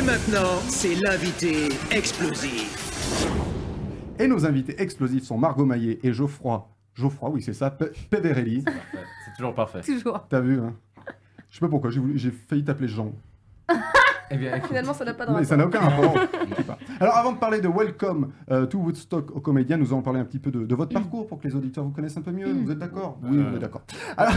Et maintenant, c'est l'invité explosif. Et nos invités explosifs sont Margot Maillet et Geoffroy, oui c'est ça, Peverelli. C'est toujours parfait. Toujours. T'as vu, hein? Je sais pas pourquoi, j'ai failli t'appeler Jean. Eh bien, écoute, Finalement, ça n'a pas de Mais rapport. ça n'a aucun rapport. Je sais pas. Alors avant de parler de Welcome to Woodstock aux comédiens, nous allons parler un petit peu de votre parcours pour que les auditeurs vous connaissent un peu mieux. Vous êtes d'accord? Oui, on est d'accord. Alors,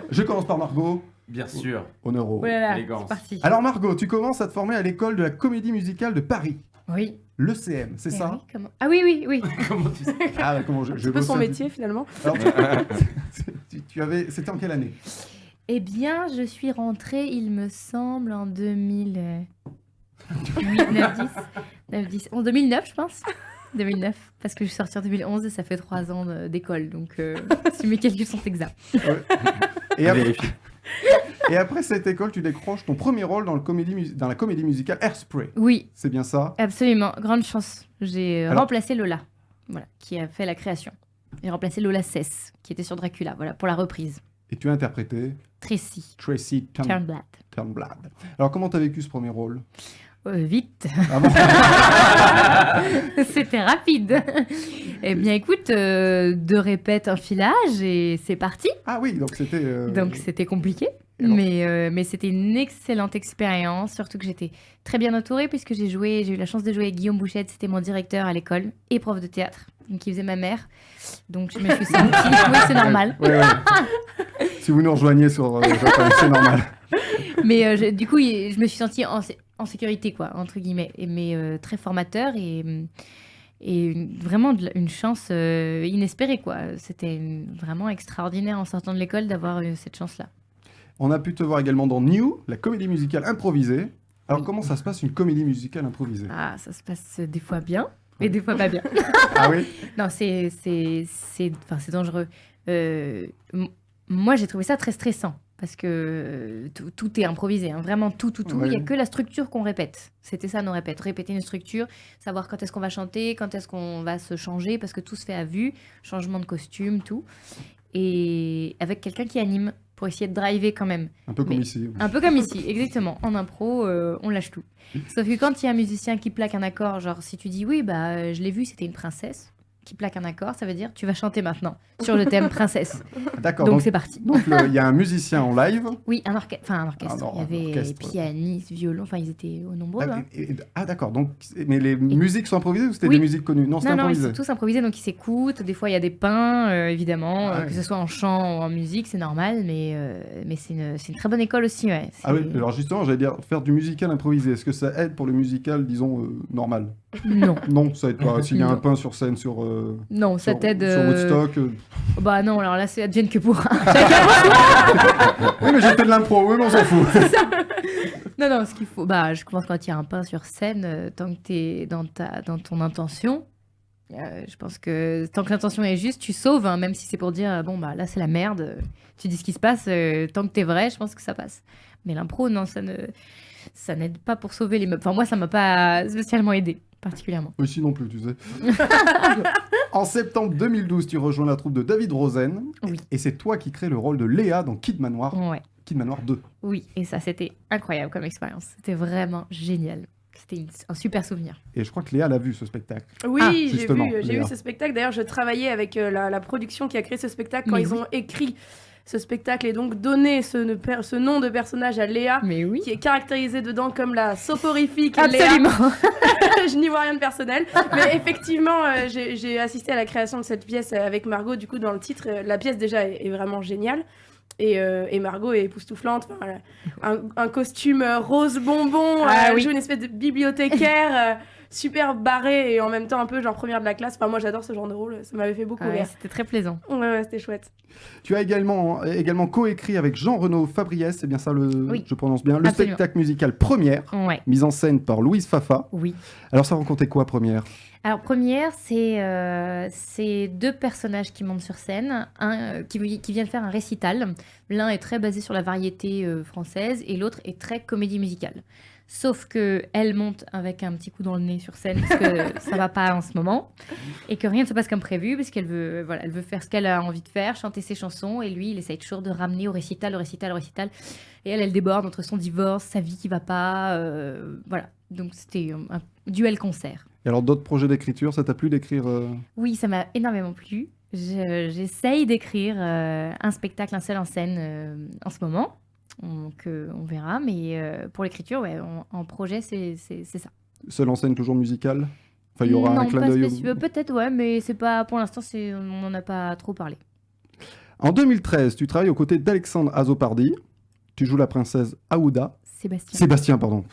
je commence par Margot. bien sûr. Honneur au... Oh là là, Élégance. c'est parti. Alors Margot, tu commences à te former à l'école de la comédie musicale de Paris, Oui. l'ECM, c'est Eh ça? oui, comment... Ah oui, oui, oui. Comment tu sais? Ah, comment je C'est un peu bosse son un métier, finalement. Alors, c'était en quelle année? Eh bien, je suis rentrée, il me semble, en 2009, 10. En 2009, je pense. 2009, parce que je suis sortie en 2011 et ça fait 3 ans d'école, donc si mes calculs sont exacts. Et après, et après cette école, tu décroches ton premier rôle dans la comédie musicale Hairspray. Oui, C'est bien ça? absolument, grande chance. J'ai Alors- remplacé Lola, voilà, qui a fait la création. J'ai remplacé Lola Cess, qui était sur Dracula, voilà, pour la reprise. Et tu as interprété Tracy Tracy Turnblad. Turnblad. Alors comment t'as vécu ce premier rôle? Vite. Ah bon? C'était rapide. Eh bien, écoute, 2 répètes, un filage et c'est parti. Ah oui, donc c'était... Donc, c'était compliqué. Et alors Mais c'était une excellente expérience, surtout que j'étais très bien entourée puisque j'ai eu la chance de jouer avec Guillaume Bouchette, c'était mon directeur à l'école et prof de théâtre, donc qui faisait ma mère. Donc je me suis sentie, oui c'est normal, Ouais, ouais. Si vous nous rejoignez sur c'est normal. mais du coup je me suis sentie en sécurité quoi, entre guillemets, mais très formateur et vraiment une chance inespérée quoi. C'était vraiment extraordinaire en sortant de l'école d'avoir eu cette chance-là. On a pu te voir également dans New, la comédie musicale improvisée. Alors Oui. comment ça se passe une comédie musicale improvisée? Ah, ça se passe des fois bien et des fois pas bien. Ah oui? Non, c'est dangereux. Moi, j'ai trouvé ça très stressant parce que tout est improvisé, hein, vraiment tout. Il n'y a Ouais. que la structure qu'on répète. C'était ça, nos répètes. Répéter une structure, savoir quand est-ce qu'on va chanter, quand est-ce qu'on va se changer, parce que tout se fait à vue, changement de costume, tout. Et avec quelqu'un qui anime pour essayer de driver quand même. Un peu comme Mais- ici. Un peu comme ici, exactement. En impro, on lâche tout. Sauf que quand il y a un musicien qui plaque un accord, genre si tu dis oui, bah je l'ai vu, c'était une princesse qui plaque un accord, ça veut dire tu vas chanter maintenant sur le thème princesse. D'accord, Donc donc c'est parti. il y a un musicien en live. Oui, un orchestre. Enfin, un orchestre. Ah non, Il y avait orchestre. pianiste, violon, enfin ils étaient au nombreux. hein. Ah d'accord, donc mais les musiques sont improvisées ou c'était Oui. des musiques connues? Non, c'était Non, ils improvisé. sont tous improvisés, donc ils s'écoutent. Des fois, il y a des pains, évidemment, Ah ouais. que ce soit en chant ou en musique, c'est normal, mais c'est une très bonne école aussi. Ouais. Ah oui, C'est- alors justement, j'allais dire faire du musical improvisé. Est-ce que ça aide pour le musical, disons, normal? Non, Non, ça aide pas. S'il y a un Non. pain sur scène sur, non, ça sur, t'aide. sur Woodstock. Bah non, alors là, c'est advienne que pourra. Oui, mais j'ai fait de l'impro, oui, mais on s'en fout. Non, ce qu'il faut, bah, je pense quand il y a un pain sur scène, tant que tu es dans ton intention, je pense que tant que l'intention est juste, tu sauves, hein, même si c'est pour dire, bon, bah là, c'est la merde, tu dis ce qui se passe, tant que tu es vrai, je pense que ça passe. Mais l'impro, non, ça n'aide pas pour sauver les meubles. Enfin, moi, ça m'a pas spécialement aidé, particulièrement. Aussi non plus, tu sais. En septembre 2012, tu rejoins la troupe de David Rosen. Oui. Et c'est toi qui crée le rôle de Léa dans Kid Manoir, Ouais, Kid Manoir 2. oui, et ça, c'était incroyable comme expérience. C'était vraiment génial. C'était un super souvenir. Et je crois que Léa l'a vu, ce spectacle. Oui, Ah, j'ai justement, vu Léa. ce spectacle. D'ailleurs, je travaillais avec la production qui a créé ce spectacle quand Mais ils oui. ont écrit ce spectacle et donc donné ce nom de personnage à Léa, Mais oui. qui est caractérisée dedans comme la soporifique Absolument. Léa. Je n'y vois rien de personnel. Mais effectivement, j'ai assisté à la création de cette pièce avec Margot. Du coup, dans le titre, la pièce déjà est vraiment géniale. Et Margot est époustouflante. Enfin, un costume rose bonbon. Ah Elle oui. joue une espèce de bibliothécaire super barrée et en même temps un peu genre première de la classe. Enfin, moi, j'adore ce genre de rôle. Ça m'avait fait beaucoup Ouais, rire. c'était très plaisant. Ouais, c'était chouette. Tu as également coécrit avec Jean-Renaud Fabriès, c'est bien ça, Oui. je prononce bien, le Absolument. spectacle musical Première, Ouais. mise en scène par Louise Fafa. Oui. Alors ça racontait quoi, Première? Alors, première, c'est deux personnages qui montent sur scène, qui viennent faire un récital. L'un est très basé sur la variété française et l'autre est très comédie musicale. Sauf que elle monte avec un petit coup dans le nez sur scène parce que ça va pas en ce moment et que rien ne se passe comme prévu parce qu'elle veut, voilà, elle veut faire ce qu'elle a envie de faire, chanter ses chansons et lui, il essaye toujours de ramener au récital. Et elle déborde entre son divorce, sa vie qui va pas, voilà. Donc c'était un duel concert. Et alors, d'autres projets d'écriture, ça t'a plu d'écrire Oui, ça m'a énormément plu. J'essaye d'écrire un spectacle, un seul en scène en ce moment. Donc on verra, mais pour l'écriture, ouais, en projet, c'est ça. Seule en scène toujours musicale? Enfin, il y aura non, un clin pas d'œil. peut-être, ouais, mais c'est pas pour l'instant, on n'en a pas trop parlé. En 2013, tu travailles aux côtés d'Alexandre Azopardi. Tu joues la princesse Aouda. Sébastien, pardon.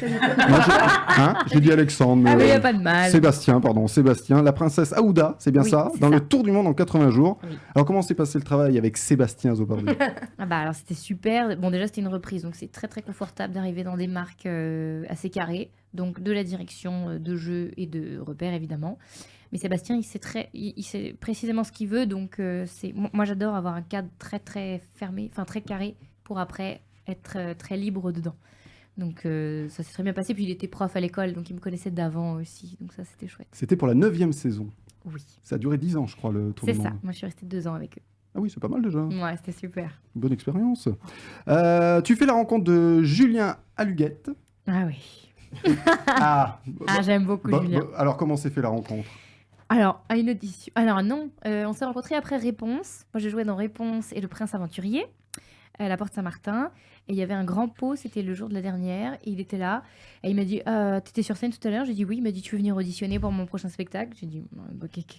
Moi, j'ai dit Alexandre, mais Ah oui, y a pas de mal. Sébastien, la princesse Aouda, c'est bien Oui, ça, c'est dans ça. le Tour du monde en 80 jours. Oui. Alors, comment s'est passé le travail avec Sébastien Azopardi? Ah bah alors c'était super. Bon déjà c'était une reprise, donc c'est très très confortable d'arriver dans des marques assez carrées, donc de la direction de jeu et de repères évidemment. Mais Sébastien il sait précisément ce qu'il veut, donc moi j'adore avoir un cadre très très fermé, enfin très carré pour après être très libre dedans. Donc ça s'est très bien passé, puis il était prof à l'école, donc il me connaissait d'avant aussi, donc ça c'était chouette. C'était pour la 9e saison. Oui, Ça a duré 10 ans, je crois, le Tour c'est du ça. monde. Moi je suis restée 2 ans avec eux. Ah oui, c'est pas mal déjà. Ouais, c'était super. Bonne expérience. Tu fais la rencontre de Julien Aluguette. Ah oui. Ah, Ah j'aime beaucoup Julien. alors, comment s'est fait la rencontre? Alors, à une audition. Alors, non, on s'est rencontrés après Réponse. Moi, je jouais dans Réponse et Le Prince Aventurier, à la Porte Saint-Martin. Et il y avait un grand pot, c'était le jour de la dernière. Et il était là. Et il m'a dit t'étais sur scène tout à l'heure? J'ai dit oui. Il m'a dit tu veux venir auditionner pour mon prochain spectacle? J'ai dit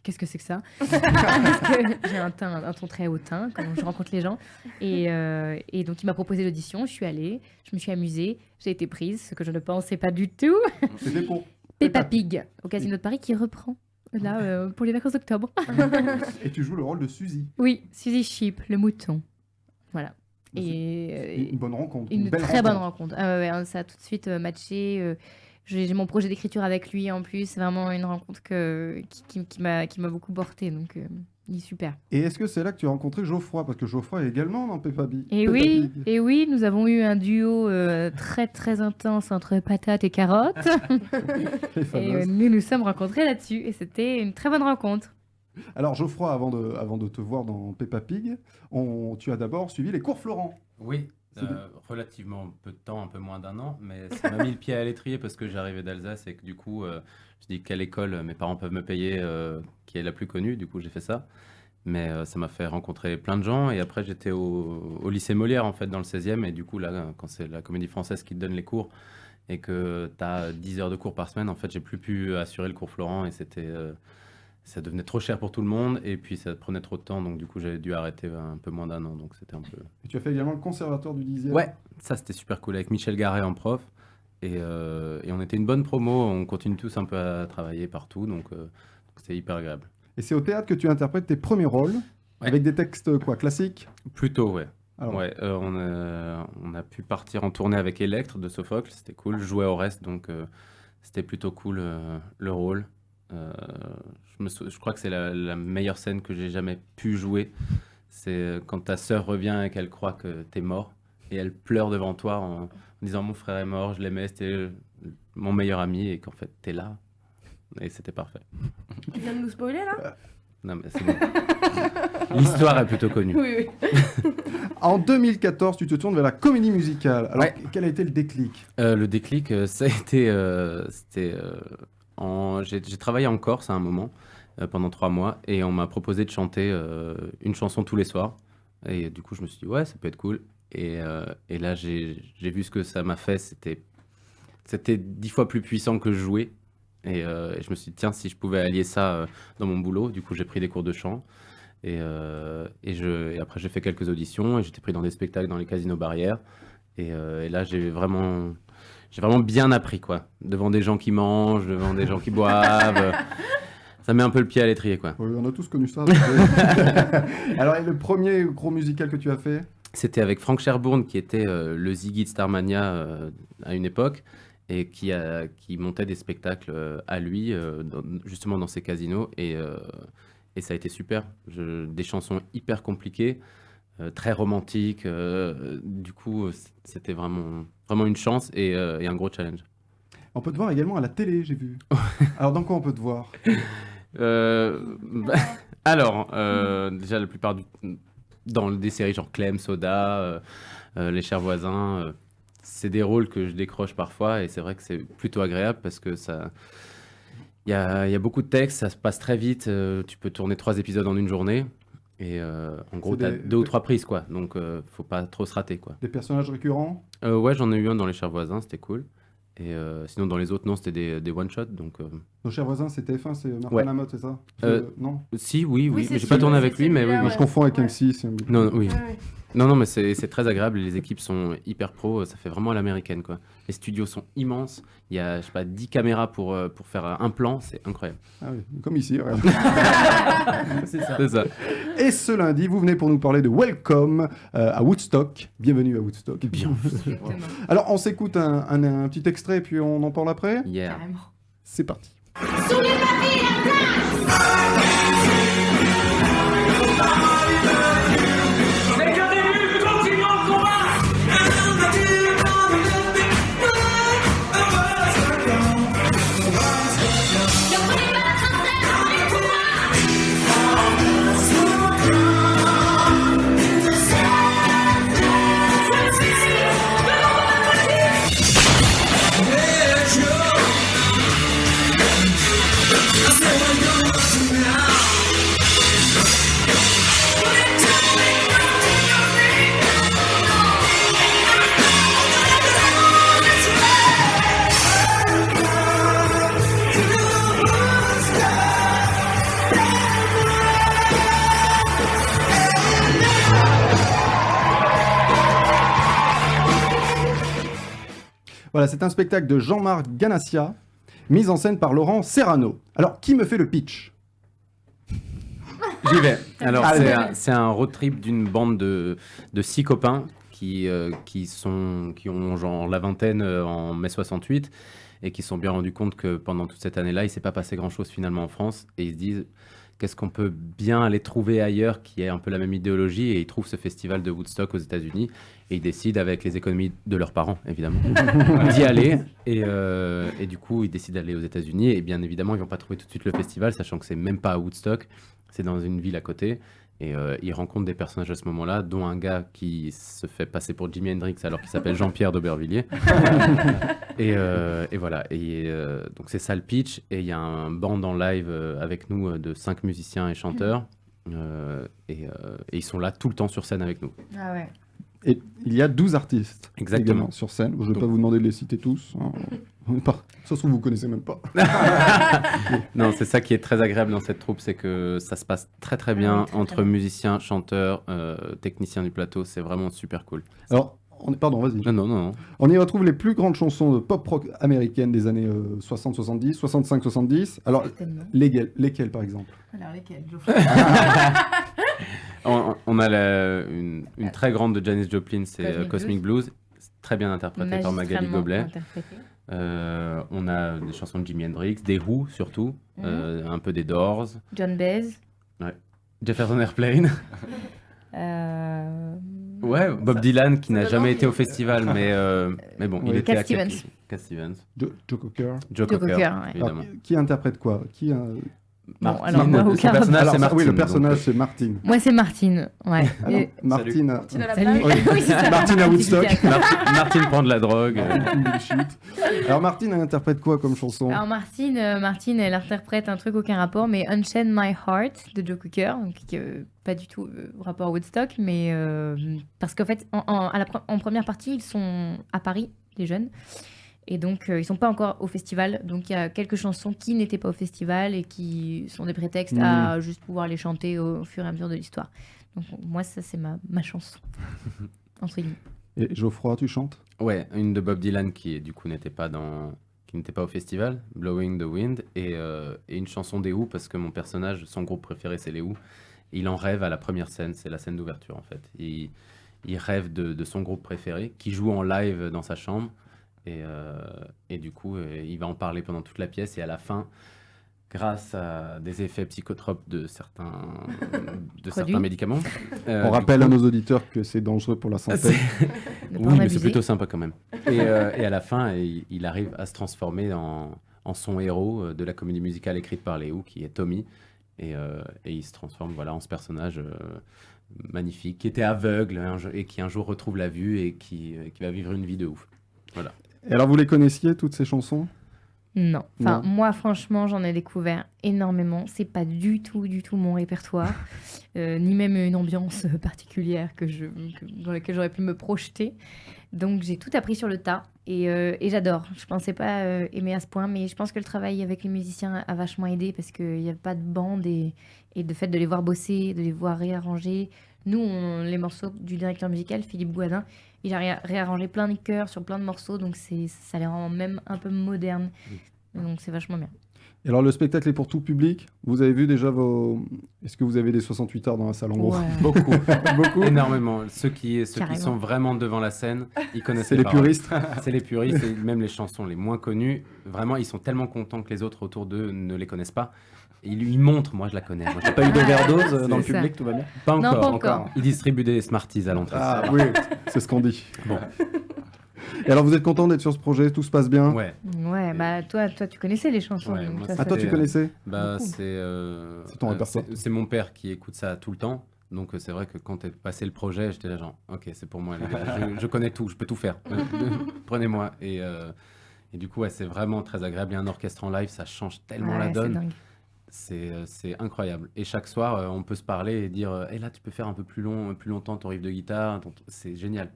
qu'est-ce que c'est que ça? Parce que j'ai un ton très hautain quand je rencontre les gens. Et donc, il m'a proposé l'audition. Je suis allée, je me suis amusée, j'ai été prise, ce que je ne pensais pas du tout. C'était pour Peppa Pig, au Casino de Paris, qui reprend. Là, pour les vacances d'octobre. Et tu joues le rôle de Suzy. Oui, Suzy Sheep, le mouton. Voilà. C'est Et une bonne rencontre. une belle très bonne rencontre. rencontre. Ah ouais, ouais, ça a tout de suite matché. J'ai mon projet d'écriture avec lui en plus. C'est vraiment une rencontre qui m'a beaucoup portée. Donc, il est super. Et est-ce que c'est là que tu as rencontré Geoffroy? Parce que Geoffroy est également dans Peppa Pig. Et oui, nous avons eu un duo très très intense entre patates et carottes. Les Et fameuses. nous nous sommes rencontrés là-dessus. Et c'était une très bonne rencontre. Alors Geoffroy, avant de te voir dans Peppa Pig, tu as d'abord suivi les cours Florent. Oui, C'est bien. relativement peu de temps, un peu moins d'un an, mais ça m'a mis le pied à l'étrier parce que j'arrivais d'Alsace et que du coup, je dis quelle école mes parents peuvent me payer qui est la plus connue, du coup j'ai fait ça. Mais ça m'a fait rencontrer plein de gens et après j'étais au lycée Molière en fait dans le 16e et du coup là quand c'est la Comédie Française qui te donne les cours et que tu as 10 heures de cours par semaine, en fait j'ai plus pu assurer le cours Florent et ça devenait trop cher pour tout le monde et puis ça prenait trop de temps donc du coup j'avais dû arrêter un peu moins d'un an donc c'était un peu... Et tu as fait également le conservatoire du 10e. Ouais, ça c'était super cool avec Michel Garret en prof et on était une bonne promo, on continue tous un peu à travailler partout donc c'était hyper agréable. Et c'est au théâtre que tu interprètes tes premiers rôles, Ouais. avec des textes quoi, classiques? Plutôt ouais. Alors, Ouais, on a pu partir en tournée avec Electre de Sophocle, c'était cool, je jouais au reste donc c'était plutôt cool le rôle. Je crois que c'est la meilleure scène que j'ai jamais pu jouer. C'est quand ta sœur revient et qu'elle croit que t'es mort et elle pleure devant toi en disant mon frère est mort, je l'aimais, c'était mon meilleur ami et qu'en fait t'es là. Et c'était parfait. Tu viens de nous spoiler là? Non mais c'est bon. L'histoire est plutôt connue. Oui. En 2014, tu te tournes vers la comédie musicale. Alors, Ouais. quel a été le déclic? Le déclic, ça a été, j'ai travaillé en Corse à un moment, pendant 3 mois, et on m'a proposé de chanter une chanson tous les soirs. Et du coup, je me suis dit, ouais, ça peut être cool. Et là, j'ai vu ce que ça m'a fait. C'était 10 fois plus puissant que jouer. Et je me suis dit, tiens, si je pouvais allier ça dans mon boulot. Du coup, j'ai pris des cours de chant. Et après, j'ai fait quelques auditions et j'étais pris dans des spectacles dans les casinos barrières. Et là, j'ai vraiment bien appris, quoi. Devant des gens qui mangent, devant des gens qui boivent. Ça met un peu le pied à l'étrier, quoi. Oui, on a tous connu ça. Alors, et le premier gros musical que tu as fait? C'était avec Franck Cherbourne, qui était le Ziggy de Starmania à une époque. et qui montait des spectacles à lui, justement dans ces casinos. Et ça a été super. Des chansons hyper compliquées, très romantiques. Du coup, c'était vraiment une chance et un gros challenge. On peut te voir également à la télé, j'ai vu. Alors, dans quoi on peut te voir? Alors, déjà, la plupart dans des séries genre Clem, Soda, Les Chers Voisins, c'est des rôles que je décroche parfois et c'est vrai que c'est plutôt agréable parce que il y a beaucoup de textes, ça se passe très vite, tu peux tourner 3 épisodes en une journée et en gros, C'est tu as des- 2 ou 3 prises, quoi, donc faut pas trop se rater, quoi. Des personnages récurrents? Ouais, j'en ai eu un dans Les Chers Voisins, c'était cool. Et sinon, dans les autres, non, c'était des one-shots, donc... Nos chers voisins, c'est TF1, c'est Martin Ouais. Lamotte, c'est ça? Non? Si, oui, Oui, c'est mais j'ai sûr, pas tourné c'est avec lui, mais oui, celui-là, oui. Moi, je confonds avec Ouais. M6. Non, oui. Ouais, ouais. Non, mais c'est très agréable. Les équipes sont hyper pro. Ça fait vraiment à l'américaine, quoi. Les studios sont immenses. Il y a, je sais pas, 10 caméras pour faire un plan. C'est incroyable. Ah oui, comme ici, regarde. C'est ça. Et ce lundi, vous venez pour nous parler de Welcome à Woodstock. Bienvenue à Woodstock. Bien. Exactement. Alors, on s'écoute un petit extrait, puis on en parle après. Yeah. Carrément. C'est parti. C'est qu'un début, continuons le combat! Voilà, c'est un spectacle de Jean-Marc Ganassia, mis en scène par Laurent Serrano. Alors, qui me fait le pitch? J'y vais. Alors, Allez. c'est un road trip d'une bande de 6 copains qui ont genre la vingtaine en mai 68 et qui se sont bien rendus compte que pendant toute cette année-là, il ne s'est pas passé grand-chose finalement en France. Et ils se disent, qu'est-ce qu'on peut bien aller trouver ailleurs qui ait un peu la même idéologie? Et ils trouvent ce festival de Woodstock aux États-Unis. Et ils décident, avec les économies de leurs parents, évidemment, d'y aller. Et du coup, ils décident d'aller aux États-Unis. Et bien évidemment, ils ne vont pas trouver tout de suite le festival, sachant que c'est même pas à Woodstock. C'est dans une ville à côté. Et ils rencontrent des personnages à ce moment-là, dont un gars qui se fait passer pour Jimi Hendrix alors qu'il s'appelle Jean-Pierre d'Aubervilliers. Et voilà. Et donc c'est ça le pitch. Et il y a un band en live avec nous de 5 musiciens et chanteurs. Et ils sont là tout le temps sur scène avec nous. Ah ouais. Et il y a 12 artistes Exactement. également sur scène. Je ne vais Donc- pas vous demander de les citer tous. Hein. Ça se trouve, vous ne connaissez même pas. Non, c'est ça qui est très agréable dans cette troupe, c'est que ça se passe très très bien Ouais, très, entre très bien. musiciens, chanteurs, techniciens du plateau. C'est vraiment super cool. Alors, pardon, vas-y. Non. On y retrouve les plus grandes chansons de pop rock américaines des années 60-70, 65-70. Alors, Certainement. lesquelles, par exemple? Alors lesquels On a une très grande de Janis Joplin, c'est Cosmic Cosmic Blues. C'est très bien interprété par Magali Magistralement Goblet. interprété. On a des chansons de Jimi Hendrix, des Who surtout, un peu des Doors, John Baez. Jefferson Airplane. Ouais, Bob Dylan qui n'a donne jamais envie. été au festival, mais bon, il Oui. était Cat à quelques- Stevens. Cat Stevens. Joe Cocker. Joe Joe Cocker, Cocker, ouais. évidemment. Alors, qui interprète quoi? Bon, Martine, alors moi, son aucun personnage, Alors, c'est Martine. oui, le donc, personnage, c'est Martine. Moi, c'est Martine. Ouais. Alors, Et- Martine. Martine à la Salut. plage. Oui, c'est ça. Martine à Woodstock. Martine prend de la drogue. Alors, Martine, elle interprète quoi comme chanson? Alors Martine, elle interprète un truc aucun rapport, mais Unchain My Heart de Joe Cocker, donc pas du tout rapport à Woodstock, mais parce qu'en fait, en première partie, ils sont à Paris, les jeunes, et donc ils sont pas encore au festival, donc il y a quelques chansons qui n'étaient pas au festival et qui sont des prétextes à juste pouvoir les chanter au fur et à mesure de l'histoire. Donc moi, ça c'est ma chanson, entre guillemets. Et Geoffroy, tu chantes? Ouais, une de Bob Dylan qui du coup n'était pas au festival, Blowing the Wind, et une chanson des Who parce que mon personnage, son groupe préféré c'est les Who. Il en rêve à la première scène, c'est la scène d'ouverture en fait. Il rêve de son groupe préféré qui joue en live dans sa chambre Et du coup, il va en parler pendant toute la pièce. Et à la fin, grâce à des effets psychotropes de certains médicaments. On rappelle à nos auditeurs que c'est dangereux pour la santé. Ne pas en Oui, mais abuser. c'est plutôt sympa quand même. Et à la fin, il arrive à se transformer en son héros de la comédie musicale écrite par Léo, qui est Tommy. Et il se transforme en ce personnage magnifique, qui était aveugle et qui un jour retrouve la vue et qui va vivre une vie de ouf. Voilà. Et alors, vous les connaissiez, toutes ces chansons? Non. Enfin, Non. moi, franchement, j'en ai découvert énormément. C'est pas du tout mon répertoire, ni même une ambiance particulière dans laquelle j'aurais pu me projeter. Donc, j'ai tout appris sur le tas et j'adore. Je pensais pas aimer à ce point, mais je pense que le travail avec les musiciens a vachement aidé parce qu'il n'y a pas de bande et de fait de les voir bosser, de les voir réarranger. Nous, les morceaux du directeur musical, Philippe Gouadin, il a réarrangé plein de chœurs sur plein de morceaux, donc ça les rend même un peu modernes. Donc c'est vachement bien. Et alors, le spectacle est pour tout public. Vous avez vu déjà vos... Est-ce que vous avez des 68 heures dans la salle, en gros? Ouais. Beaucoup. Beaucoup. Énormément. Ceux qui Carrément. sont vraiment devant la scène, ils connaissent C'est les paroles. puristes. C'est les puristes et même les chansons les moins connues. Vraiment, ils sont tellement contents que les autres autour d'eux ne les connaissent pas. Et ils montrent, moi je la connais. Moi, T'as pas eu d'overdose dans le C'est ça. public, tout va bien? pas Non, encore. pas encore. Ils distribuent des Smarties à l'entrée. Ah oui, c'est ce qu'on dit. Bon. Et alors, vous êtes content d'être sur ce projet? Tout se passe bien? Ouais. Ouais, bah toi tu connaissais les chansons. Ouais, donc moi, ça, c'est- Ah, toi, tu Euh, connaissais? Bah, Beaucoup. c'est ton répertoire. c'est mon père qui écoute ça tout le temps. Donc c'est vrai que quand est passé le projet, j'étais là genre, ok, c'est pour moi les gars, je connais tout, je peux tout faire. Prenez-moi. Et du coup, ouais, c'est vraiment très agréable. Il y a un orchestre en live, ça change tellement la Ouais, c'est donne. dingue. C'est incroyable. Et chaque soir, on peut se parler et dire, là, tu peux faire un peu plus longtemps ton riff de guitare. C'est génial.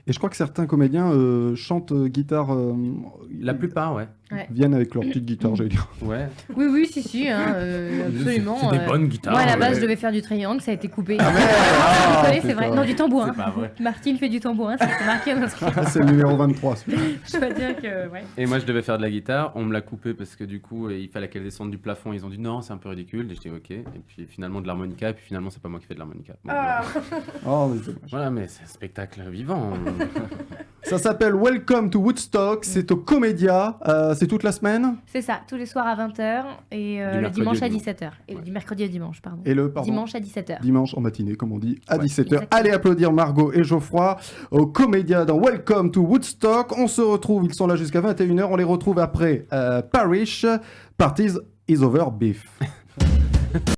Et je crois que certains comédiens chantent guitare... La plupart, ouais. viennent avec leur petite guitare, j'allais dire. Ouais. Oui, si, hein, absolument. C'est des bonnes guitares. Moi, à la base, ouais. je devais faire du triangle, ça a été coupé. Ah, Vous connaissez, c'est putain. vrai. Non, du tambourin. C'est pas vrai. Martine fait du tambourin, c'est marqué dans notre Ah, c'est le numéro 23, celui-là. Je dois dire que, ouais. Et moi, je devais faire de la guitare. On me l'a coupé parce que du coup, il fallait qu'elle descende du plafond. Ils ont dit non, c'est un peu ridicule. Et j'étais ok. Et puis finalement, de l'harmonica. Et puis finalement, c'est pas moi qui fais de l'harmonica. Bon, Ah. Oh, mais c'est dommage. voilà, mais c'est un spectacle vivant. Ça s'appelle Welcome to Woodstock, c'est au Comédia, c'est toute la semaine? C'est ça, tous les soirs à 20h et Du le mercredi dimanche au à dimanche. 17h. Et du mercredi au dimanche, pardon. Et le, pardon, Dimanche à 17h. dimanche en matinée, comme on dit, à Ouais. 17h. Exactement. Allez applaudir Margot et Geoffroy au Comédia dans Welcome to Woodstock. On se retrouve, ils sont là jusqu'à 21h, on les retrouve après Parish, Parties is over beef.